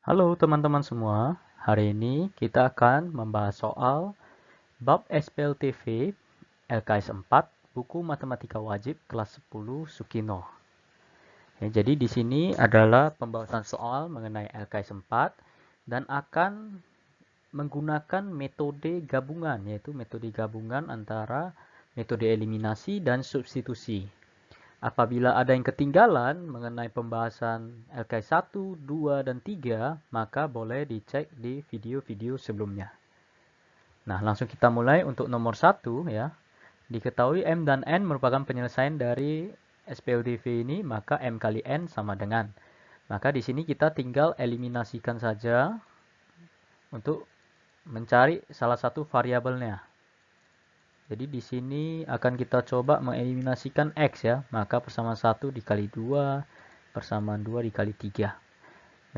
Halo teman-teman semua, hari ini kita akan membahas soal bab SPLTV LKS 4, buku Matematika Wajib kelas 10 Sukino. Jadi di sini adalah pembahasan soal mengenai LKS 4 dan akan menggunakan metode gabungan, yaitu metode gabungan antara metode eliminasi dan substitusi. Apabila ada yang ketinggalan mengenai pembahasan LKS 1, 2, dan 3, maka boleh dicek di video-video sebelumnya. Nah, langsung kita mulai untuk nomor 1 ya. Diketahui M dan N merupakan penyelesaian dari SPLDV ini, maka M kali N sama dengan. Maka di sini kita tinggal eliminasikan saja untuk mencari salah satu variabelnya. Jadi di sini akan kita coba mengeliminasikan X ya. Maka persamaan 1 dikali 2, persamaan 2 dikali 3.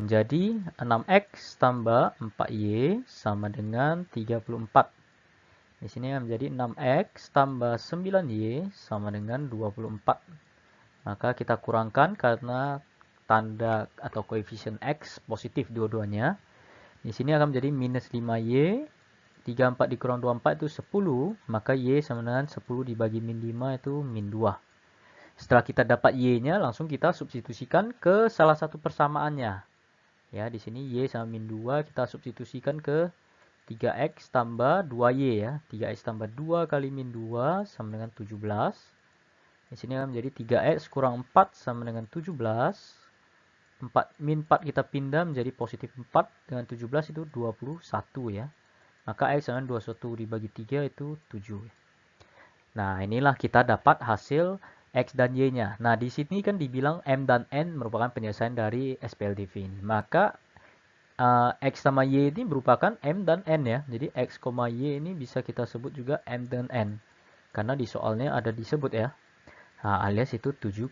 Menjadi 6X tambah 4Y sama dengan 34. Di sini akan menjadi 6X tambah 9Y sama dengan 24. Maka kita kurangkan karena tanda atau koefisien X positif dua-duanya. Di sini akan menjadi minus 5Y. 34 dikurang 24 itu 10, maka Y sama dengan 10 dibagi min 5 itu min 2. Setelah kita dapat Y-nya, langsung kita substitusikan ke salah satu persamaannya. Ya, di sini Y sama min 2 kita substitusikan ke 3X tambah 2Y ya. 3X tambah 2 kali min 2 sama dengan 17. Di sini akan menjadi 3X kurang 4 sama dengan 17. 4, min 4 kita pindah menjadi positif 4 dengan 17 itu 21 ya. Maka X sama 21 dibagi 3 itu 7. Nah, inilah kita dapat hasil X dan Y-nya. Nah, di sini kan dibilang M dan N merupakan penyelesaian dari SPLDV ini. Maka X sama Y ini merupakan M dan N ya. Jadi X, Y ini bisa kita sebut juga M dan N. Karena di soalnya ada disebut ya. Nah, alias itu 7,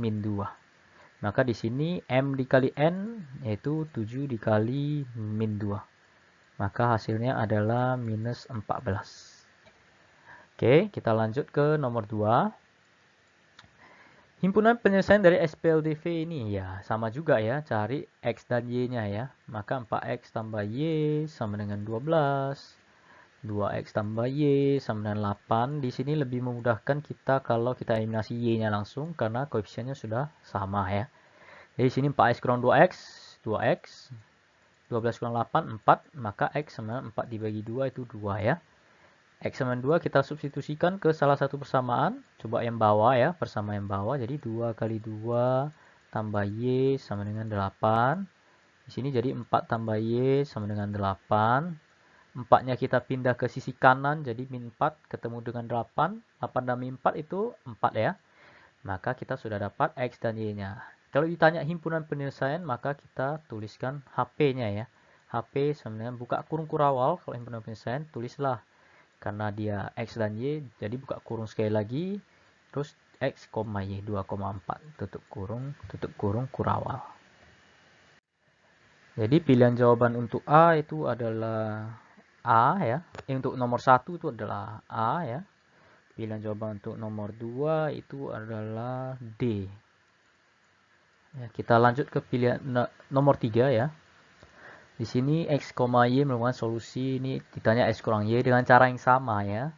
min 2. Maka di sini M dikali N yaitu 7 dikali min 2. Maka hasilnya adalah minus 14. Oke, kita lanjut ke nomor 2. Himpunan penyelesaian dari SPLDV ini ya sama juga ya, cari X dan Y-nya ya. Maka 4X tambah Y sama dengan 12. 2X tambah Y sama dengan 8. Di sini lebih memudahkan kita kalau kita eliminasi Y-nya langsung karena koefisiennya sudah sama ya. Jadi di sini 4X kurang 2X, 2X. 12 kurang 8, 4. Maka X sama 4 dibagi 2 itu 2 ya. X sama 2 kita substitusikan ke salah satu persamaan. Coba yang bawah ya, persamaan yang bawah. Jadi 2 kali 2 tambah Y sama dengan 8. Di sini jadi 4 tambah Y sama dengan 8. 4-nya kita pindah ke sisi kanan, jadi min 4 ketemu dengan 8. 8 dan min 4 itu 4 ya. Maka kita sudah dapat X dan Y-nya. Kalau ditanya himpunan penyelesaian, maka kita tuliskan HP-nya ya. HP sama dengan buka kurung kurawal. Kalau himpunan penyelesaian, tulislah. Karena dia X dan Y, jadi buka kurung sekali lagi. Terus X, Y, 2,4. Tutup kurung kurawal. Jadi pilihan jawaban untuk A itu adalah A ya. Untuk nomor 1 itu adalah A ya. Pilihan jawaban untuk nomor 2 itu adalah D. Ya, kita lanjut ke pilihan nomor 3 ya. Di sini X, Y merupakan solusi. Ini ditanya X kurang Y dengan cara yang sama ya.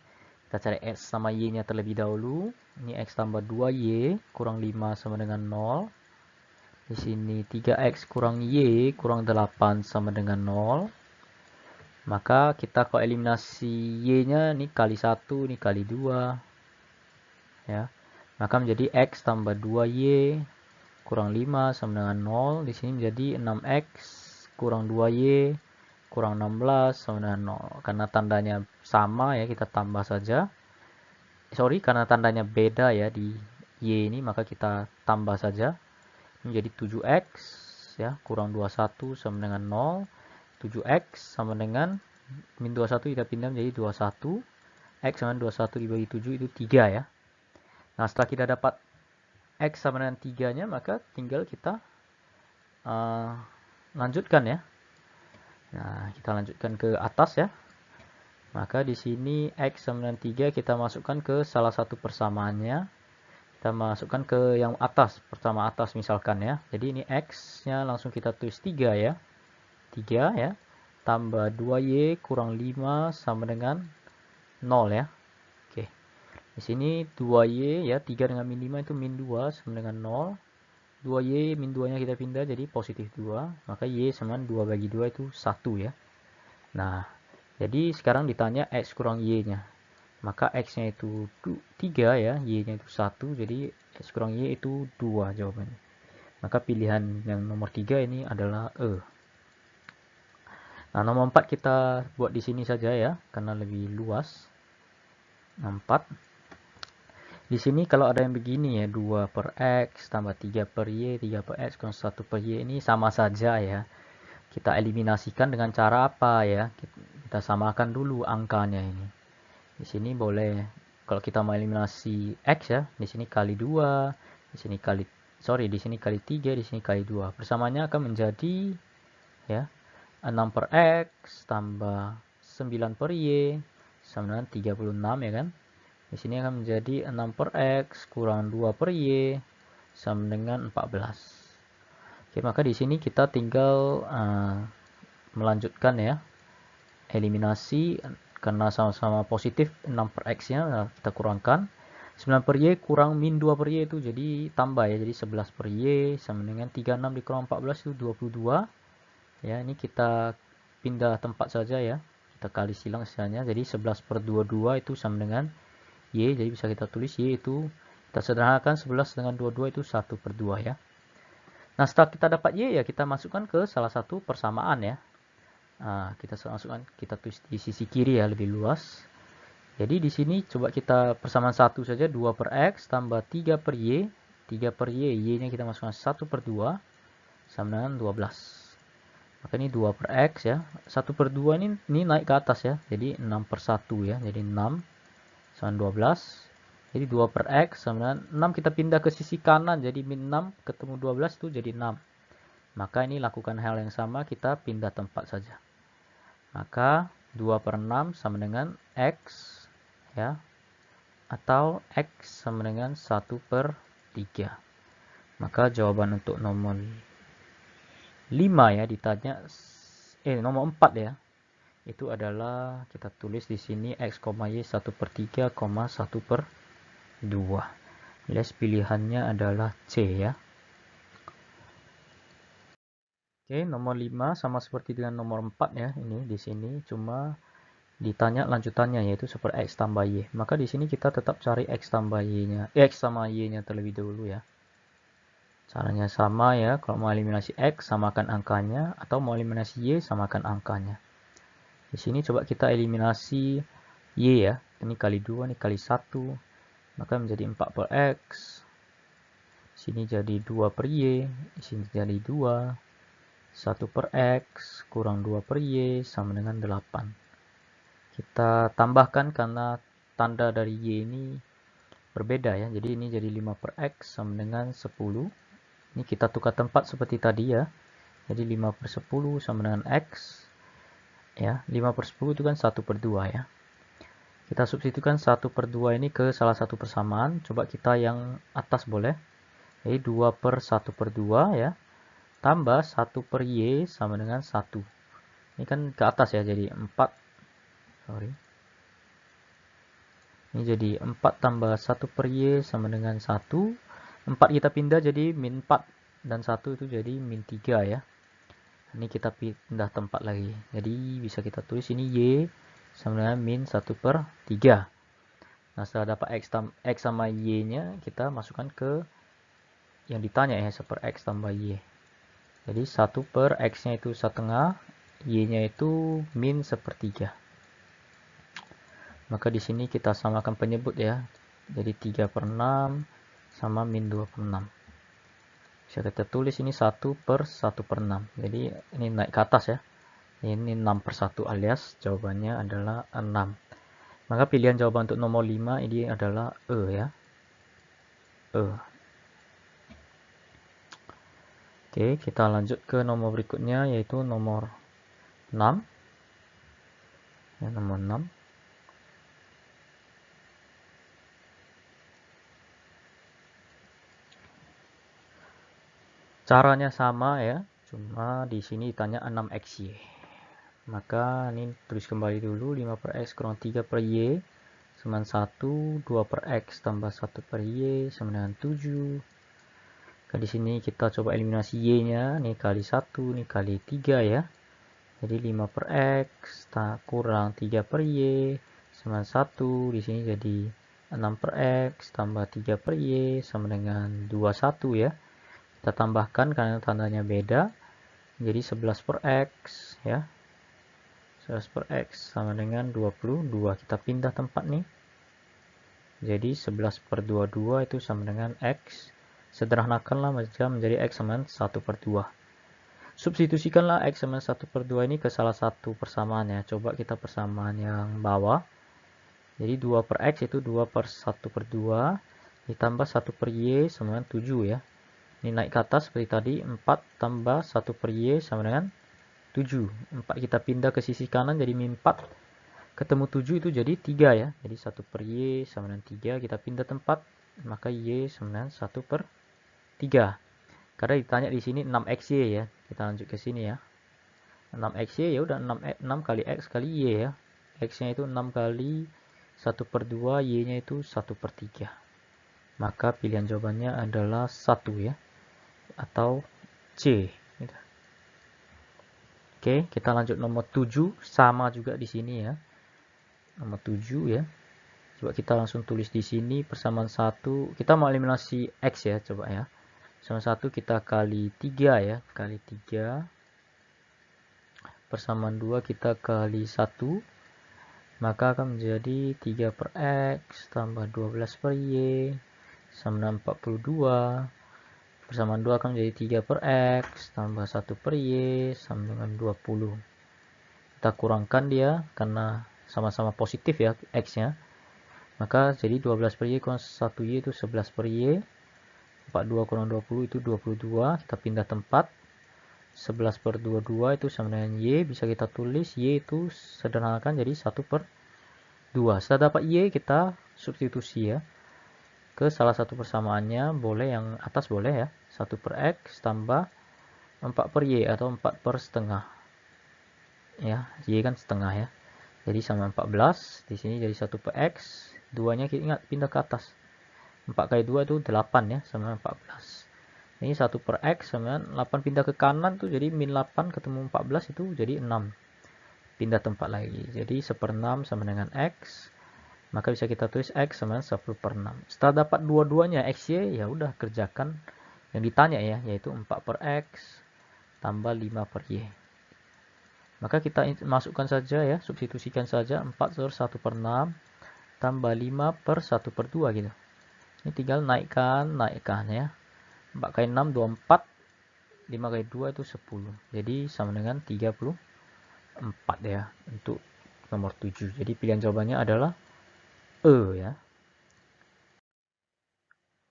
Kita cari X sama Y-nya terlebih dahulu. Ini X tambah 2Y kurang 5 sama dengan 0. Di sini 3X kurang Y kurang 8 sama dengan 0. Maka kita kalau eliminasi Y-nya ini kali 1, ini kali 2. Ya. Maka menjadi X tambah 2Y kurang 5 sama dengan 0. Di sini menjadi 6X kurang 2Y kurang 16 sama dengan 0. Karena tandanya sama ya, kita tambah saja. Sorry, karena tandanya beda ya di Y ini, maka kita tambah saja. Ini menjadi 7X ya, kurang 21 sama dengan 0. 7X sama dengan min 21 kita pindah menjadi 21. X sama 21 dibagi 7 itu 3 ya. Nah, setelah kita dapat X sama dengan 3-nya, maka tinggal kita lanjutkan ya. Nah, kita lanjutkan ke atas ya. Maka di sini X sama dengan 3 kita masukkan ke salah satu persamaannya. Kita masukkan ke yang atas, pertama atas misalkan ya. Jadi ini X-nya langsung kita tulis 3 ya. 3 ya. Tambah 2Y kurang 5 sama dengan 0 ya. Oke. Di sini 2Y ya, 3 dengan min 5 itu min 2 sama dengan 0. 2Y min 2-nya kita pindah jadi positif 2. Maka Y sama 2 bagi 2 itu 1 ya. Nah, jadi sekarang ditanya X kurang Y-nya. Maka X-nya itu 3 ya, Y-nya itu 1, jadi X kurang Y itu 2 jawabannya. Maka pilihan yang nomor 3 ini adalah E. Nah, nomor 4 kita buat di sini saja ya, karena lebih luas. 4. Di sini kalau ada yang begini ya, 2 per X tambah 3 per Y, 3 per X kurang 1 per Y, ini sama saja ya. Kita eliminasikan dengan cara apa ya? Kita samakan dulu angkanya ini. Di sini boleh, kalau kita mau eliminasi X ya, di sini kali 2, di sini kali, di sini kali 3, di sini kali 2. Persamaannya akan menjadi ya 6 per X tambah 9 per Y sama dengan 36 ya kan. Di sini akan menjadi 6 per X kurang 2 per Y sama dengan 14. Oke, maka di sini kita tinggal melanjutkan ya eliminasi. Karena sama-sama positif 6 per X-nya, nah kita kurangkan. 9 per Y kurang min 2 per Y itu jadi tambah ya. Jadi 11 per Y sama dengan 36 dikurang 14 itu 22. Ya, ini kita pindah tempat saja ya. Kita kali silang istilahnya. Jadi 11 per 22 itu sama dengan Y. Jadi bisa kita tulis Y itu, kita sederhanakan 11 dengan 22 itu 1 per 2 ya. Nah, setelah kita dapat Y ya kita masukkan ke salah satu persamaan ya. Nah, kita masukkan, kita tulis di sisi kiri ya, lebih luas. Jadi di sini coba kita persamaan 1 saja, 2 per X tambah 3 per Y. 3 per Y, Y-nya kita masukkan 1 per 2 sama dengan 12. Maka ini 2 per X ya. 1 per 2 ini naik ke atas ya. Jadi 6 per 1 ya. Jadi 6 sama 12. Jadi 2 per X sama dengan 6 kita pindah ke sisi kanan. Jadi min 6 ketemu 12 itu jadi 6. Maka ini lakukan hal yang sama, kita pindah tempat saja. Maka 2 per 6 sama dengan X ya, atau X sama dengan 1 per 3. Maka jawaban untuk nomor 5 ya ditanya, nomor 4 ya, itu adalah kita tulis di sini X, Y 1 per 3, 1 per 2. Alias pilihannya adalah C ya. Oke, nomor 5 sama seperti dengan nomor 4 ya, ini di sini cuma ditanya lanjutannya yaitu super X tambah Y. Maka di sini kita tetap cari X tambah Y-nya, X sama Y-nya terlebih dahulu ya. Caranya sama ya, kalau mau eliminasi X samakan angkanya, atau mau eliminasi Y samakan angkanya. Di sini coba kita eliminasi Y ya. Ini kali 2, ini kali 1. Maka menjadi 4 per X. Sini jadi 2 per Y, di sini jadi 2. 1 per X kurang 2 per Y sama dengan 8. Kita tambahkan karena tanda dari Y ini berbeda ya. Jadi ini jadi 5 per X sama dengan 10. Ini kita tukar tempat seperti tadi ya. Jadi 5 per 10 sama dengan X. Ya, 5 per 10 itu kan 1 per 2 ya. Kita substitusikan 1 per 2 ini ke salah satu persamaan. Coba kita yang atas boleh. Jadi 2 per 1 per 2 ya. Tambah 1 per Y sama dengan 1. Ini kan ke atas ya, jadi 4. Ini jadi 4 tambah 1 per Y sama dengan 1. 4 kita pindah jadi min 4. Dan 1 itu jadi min 3 ya. Ini kita pindah tempat lagi. Jadi bisa kita tulis ini Y sama dengan min 1 per 3. Nah, setelah dapat X sama Y-nya, kita masukkan ke yang ditanya ya, 1 per X tambah Y. Jadi 1 per X-nya itu 1/2, Y-nya itu min 1/3. Maka di sini kita samakan penyebut ya. Jadi 3 per 6 sama min 2 per 6. Bisa kita tulis ini 1 per 1 per 6. Jadi ini naik ke atas ya. Ini 6 per 1 alias jawabannya adalah 6. Maka pilihan jawaban untuk nomor 5 ini adalah E ya. E. Oke, kita lanjut ke nomor berikutnya yaitu nomor 6. Ya, nomor 6. Caranya sama ya, cuma di sini ditanya 6xy. Maka ini tulis kembali dulu, 5 per x kurang 3 per y sama 1, 2 per x tambah 1 per y sama dengan 7. Di sini kita coba eliminasi y-nya, nih kali 1, nih kali 3 ya. Jadi 5 per x kurang 3 per y sama 1, di sini jadi 6 per x tambah 3 per y sama dengan 21 ya. Kita tambahkan karena tandanya beda, jadi 11 per x ya. 11 per x sama dengan 22. Kita pindah tempat nih. Jadi 11 per 22 itu sama dengan x. Sederhanakanlah menjadi x sama 1 per 2. Substitusikanlah x sama 1 per 2 ini ke salah satu persamaan ya. Coba kita persamaan yang bawah. Jadi 2 per x itu 2 per 1 per 2. Ditambah 1 per y sama dengan 7 ya. Ini naik ke atas seperti tadi. 4 tambah 1 per y sama dengan 7. 4 kita pindah ke sisi kanan jadi min 4. Ketemu 7 itu jadi 3 ya. Jadi 1 per y sama dengan 3. Kita pindah tempat. Maka y sama dengan 1 per 3. Karena ditanya di sini 6xy ya. Kita lanjut ke sini ya. 6xy ya udah 6 kali x kali y ya. X-nya itu 6 kali 1 per 2, y-nya itu 1 per 3. Maka pilihan jawabannya adalah 1 ya. Atau C. Oke, kita lanjut nomor 7. Sama juga di sini ya. Nomor 7 ya. Coba kita langsung tulis di sini persamaan 1. Kita mau eliminasi x ya, coba ya. Persamaan 1 kita kali 3 ya, kali 3. Persamaan 2 kita kali 1. Maka akan menjadi 3 per x tambah 12 per y sama dengan 42. Persamaan 2 akan menjadi 3 per x tambah 1 per y sama dengan 20. Kita kurangkan dia karena sama-sama positif ya x-nya. Maka jadi 12 per y kurang 1y itu 11 per y. 42 kurang 20 itu 22. Kita pindah tempat. 11 per 22 itu sama dengan y. Bisa kita tulis y itu sederhanakan jadi 1 per 2. Setelah dapat y kita substitusi ya. Ke salah satu persamaannya. Boleh yang atas boleh ya. 1 per x tambah 4 per y atau 4 per setengah. Ya, y kan setengah ya. Jadi sama 14, di sini jadi 1 per x, 2-nya kita ingat pindah ke atas. 4 kali 2 itu 8 ya, sama 14. Ini 1 per x sama 8 pindah ke kanan tuh jadi min 8 ketemu 14 itu jadi 6. Pindah tempat lagi. Jadi 1/6 sama dengan x. Maka bisa kita tulis x sama 1 per 6. Setelah dapat dua-duanya xy, ya udah kerjakan yang ditanya ya, yaitu 4 per x tambah 5 per y. Maka kita masukkan saja ya, substitusikan saja 4 per 1 per 6 tambah 5 per 1 per 2 gitu. Ini tinggal naikkan ya. 4 kali 6, 24. 5 kali 2 itu 10. Jadi sama dengan 34 ya untuk nomor 7. Jadi pilihan jawabannya adalah E ya.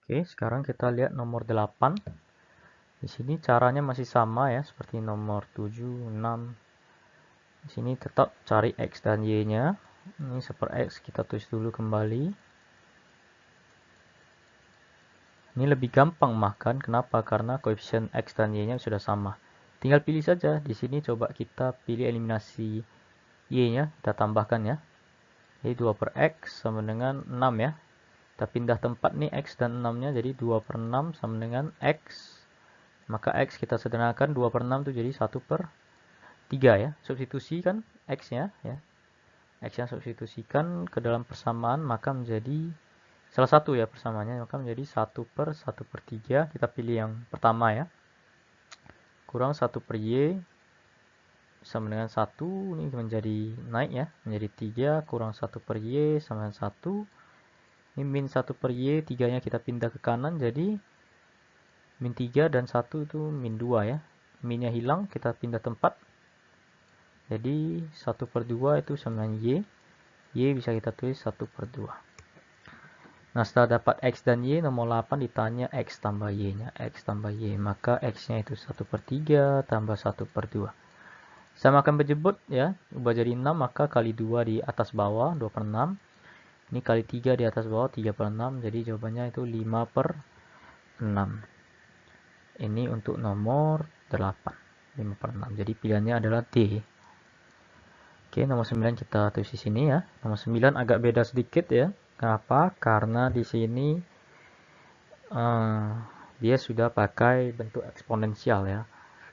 Oke, sekarang kita lihat nomor 8. Di sini caranya masih sama ya, seperti nomor 7, 6. Di sini tetap cari x dan y-nya. Ini 1 per x kita tulis dulu kembali. Ini lebih gampang makan. Kenapa? Karena koefisien x dan y-nya sudah sama. Tinggal pilih saja. Di sini coba kita pilih eliminasi y-nya. Kita tambahkan ya. Jadi 2 per x sama dengan 6 ya. Kita pindah tempat nih x dan 6-nya. Jadi 2 per 6 sama dengan x. Maka x kita sederhanakan 2 per 6 itu jadi 1 per 3 ya. Substitusikan x-nya ya. X-nya substitusikan ke dalam persamaan maka menjadi salah satu ya persamaannya, maka menjadi 1 per 1 per 3. Kita pilih yang pertama ya. Kurang 1 per y sama dengan 1. Ini menjadi naik ya. Menjadi 3 kurang 1 per y sama dengan 1. Ini min 1 per y. 3-nya kita pindah ke kanan. Jadi min 3 dan 1 itu min 2 ya. Minnya hilang. Kita pindah tempat. Jadi 1 per 2 itu sama dengan y. Y bisa kita tulis 1 per 2. Nah, setelah dapat x dan y, nomor 8 ditanya x tambah y-nya. X tambah y. Maka x-nya itu 1 per 3 tambah 1 per 2. Samakan berjebut ya. Ubah jadi 6, maka kali 2 di atas bawah, 2 per 6. Ini kali 3 di atas bawah, 3 per 6. Jadi jawabannya itu 5 per 6. Ini untuk nomor 8. 5/6. Jadi pilihannya adalah D. Oke, nomor 9 kita tulis di sini ya. Nomor 9 agak beda sedikit ya. Kenapa? Karena di sini dia sudah pakai bentuk eksponensial ya.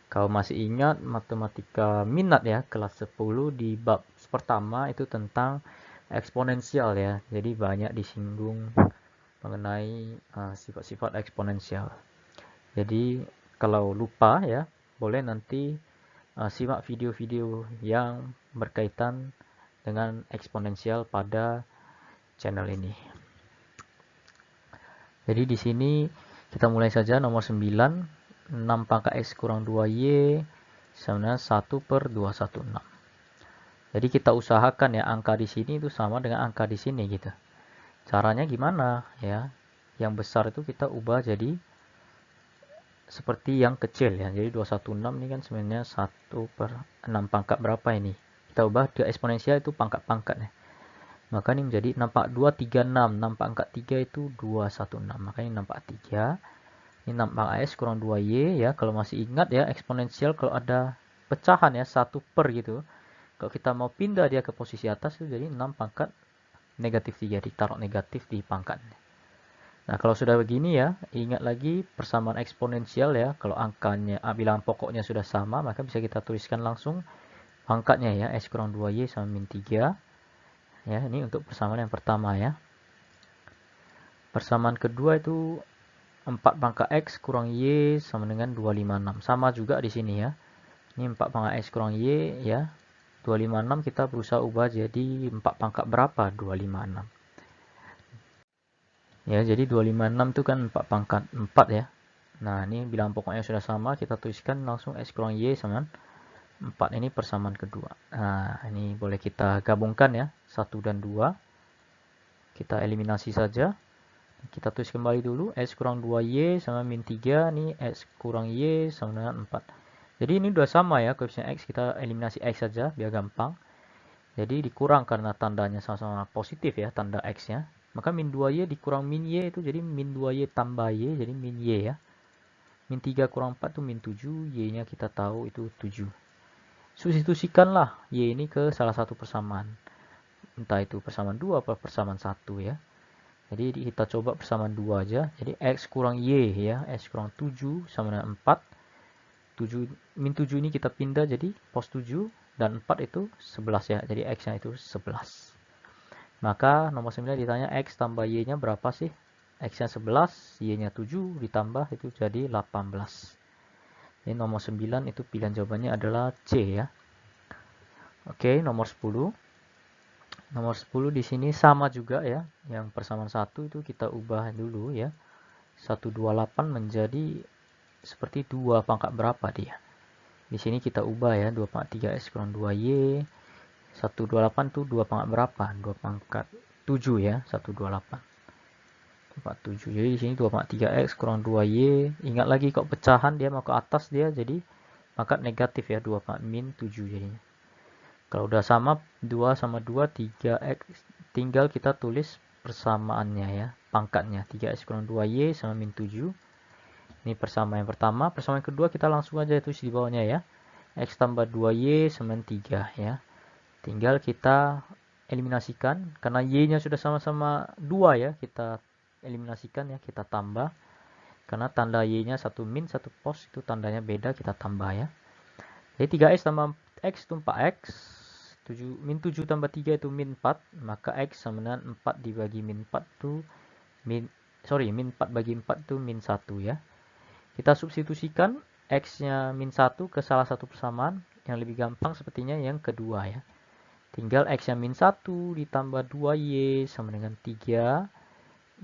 Kalau masih ingat matematika minat ya, kelas 10 di bab pertama itu tentang eksponensial ya. Jadi banyak disinggung mengenai sifat-sifat eksponensial. Jadi kalau lupa ya, boleh nanti simak video-video yang berkaitan dengan eksponensial pada channel ini. Jadi di sini kita mulai saja nomor 9. 6 pangkat X kurang 2Y sama 1/216. Jadi kita usahakan ya angka di sini itu sama dengan angka di sini gitu. Caranya gimana ya? Yang besar itu kita ubah jadi seperti yang kecil ya. Jadi 216 ini kan sebenarnya 1/6 pangkat berapa ini? Kita ubah ke eksponensial itu pangkat-pangkat ya. Maka ini menjadi 6/236. 6 pangkat 3 itu 216. Maka ini 6 pangkat 3. Ini 6 pangkat X kurang 2Y ya. Kalau masih ingat ya, eksponensial kalau ada pecahan ya, 1 per gitu. Kalau kita mau pindah dia ke posisi atas itu jadi 6 pangkat negatif 3. Ditaruh negatif di pangkatnya. Nah, kalau sudah begini ya, ingat lagi persamaan eksponensial ya. Kalau angkanya, bilangan pokoknya sudah sama, maka bisa kita tuliskan langsung pangkatnya ya. X kurang 2Y sama min 3. Ya, ini untuk persamaan yang pertama ya. Persamaan kedua itu 4 pangkat X kurang Y sama dengan 256. Sama juga di sini ya. Ini 4 pangkat X kurang Y ya. 256 kita berusaha ubah jadi 4 pangkat berapa? 256. Ya, jadi 256 itu kan 4 pangkat 4 ya. Nah, ini bilangan pokoknya sudah sama, kita tuliskan langsung X kurang Y sama 4. Ini persamaan kedua. Nah, ini boleh kita gabungkan ya, 1 dan 2. Kita eliminasi saja. Kita tulis kembali dulu, X kurang 2Y sama min 3. Ini X kurang Y sama dengan 4. Jadi ini udah sama ya, koefisien X, kita eliminasi X saja, biar gampang. Jadi dikurang karena tandanya sama-sama positif ya, tanda X-nya. Maka min 2Y dikurang min Y itu jadi min 2Y tambah Y, jadi min Y ya. Min 3 kurang 4 itu min 7, Y-nya kita tahu itu 7. Substitusikanlah Y ini ke salah satu persamaan. Entah itu persamaan 2 atau persamaan 1 ya. Jadi kita coba persamaan 2 aja. Jadi X kurang Y ya, X kurang 7 sama dengan 4. 7, min 7 ini kita pindah jadi pos 7. Dan 4 itu 11 ya, jadi X-nya itu 11. Maka nomor 9 ditanya X tambah Y-nya berapa sih? X-nya 11, Y-nya 7, ditambah itu jadi 18. Ini nomor 9 itu pilihan jawabannya adalah C ya. Oke, nomor 10. Nomor 10 di sini sama juga ya. Yang persamaan 1 itu kita ubah dulu ya. 128 menjadi seperti 2 pangkat berapa dia? Di sini kita ubah ya, 2 pangkat 3X kurang 2Y. 128 itu 2 pangkat berapa? 2 pangkat 7 ya, 128. 7. Jadi di sini 2 pangkat 3X kurang 2Y. Ingat lagi kok pecahan dia mau ke atas dia jadi pangkat negatif ya, 2 pangkat min 7 jadinya. Kalau udah sama 2 sama 2 3X, tinggal kita tulis persamaannya ya, pangkatnya 3X kurang 2Y sama min 7. Ini persamaan yang pertama. Persamaan yang kedua kita langsung aja tulis di bawahnya ya. X tambah 2Y sama 3 ya. Tinggal kita eliminasikan. Karena Y-nya sudah sama-sama 2 ya. Kita eliminasikan ya. Kita tambah. Karena tanda Y-nya 1 min, 1 pos. Itu tandanya beda. Kita tambah ya. Jadi 3X tambah X itu 4X. 7, min 7 tambah 3 itu min 4. Maka X sama dengan 4 dibagi min 4 itu min 4 bagi 4 itu min 1 ya. Kita substitusikan X-nya min 1 ke salah satu persamaan. Yang lebih gampang sepertinya yang kedua ya. Tinggal X-nya min 1 ditambah 2Y sama dengan 3.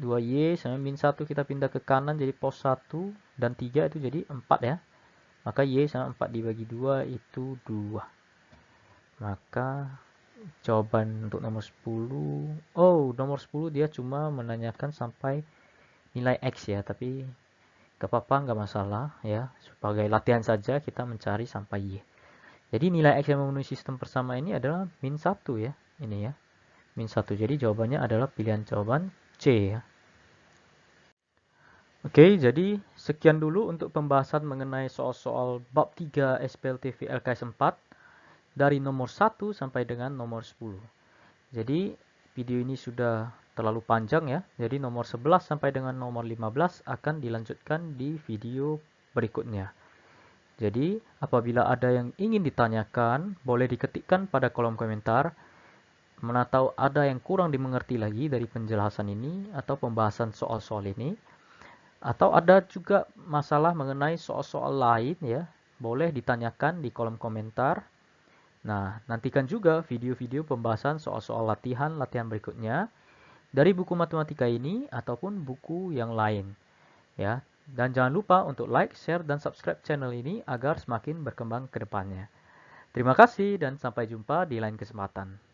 2Y sama min 1 kita pindah ke kanan jadi pos 1. Dan 3 itu jadi 4 ya. Maka Y sama 4 dibagi 2 itu 2. Maka jawaban untuk nomor 10. Oh, nomor 10 dia cuma menanyakan sampai nilai X ya. Tapi gak apa-apa, gak masalah ya. Sebagai latihan saja kita mencari sampai Y. Jadi nilai X yang memenuhi sistem persamaan ini adalah min 1 ya. Ini ya. Min 1. Jadi jawabannya adalah pilihan jawaban C ya. Oke, jadi sekian dulu untuk pembahasan mengenai soal-soal bab 3 SPLTV LKS 4 dari nomor 1 sampai dengan nomor 10. Jadi video ini sudah terlalu panjang ya. Jadi nomor 11 sampai dengan nomor 15 akan dilanjutkan di video berikutnya. Jadi apabila ada yang ingin ditanyakan, boleh diketikkan pada kolom komentar. Mana tahu ada yang kurang dimengerti lagi dari penjelasan ini atau pembahasan soal-soal ini. Atau ada juga masalah mengenai soal-soal lain ya, boleh ditanyakan di kolom komentar. Nah, nantikan juga video-video pembahasan soal-soal latihan-latihan berikutnya dari buku matematika ini ataupun buku yang lain ya. Dan jangan lupa untuk like, share, dan subscribe channel ini agar semakin berkembang ke depannya. Terima kasih dan sampai jumpa di lain kesempatan.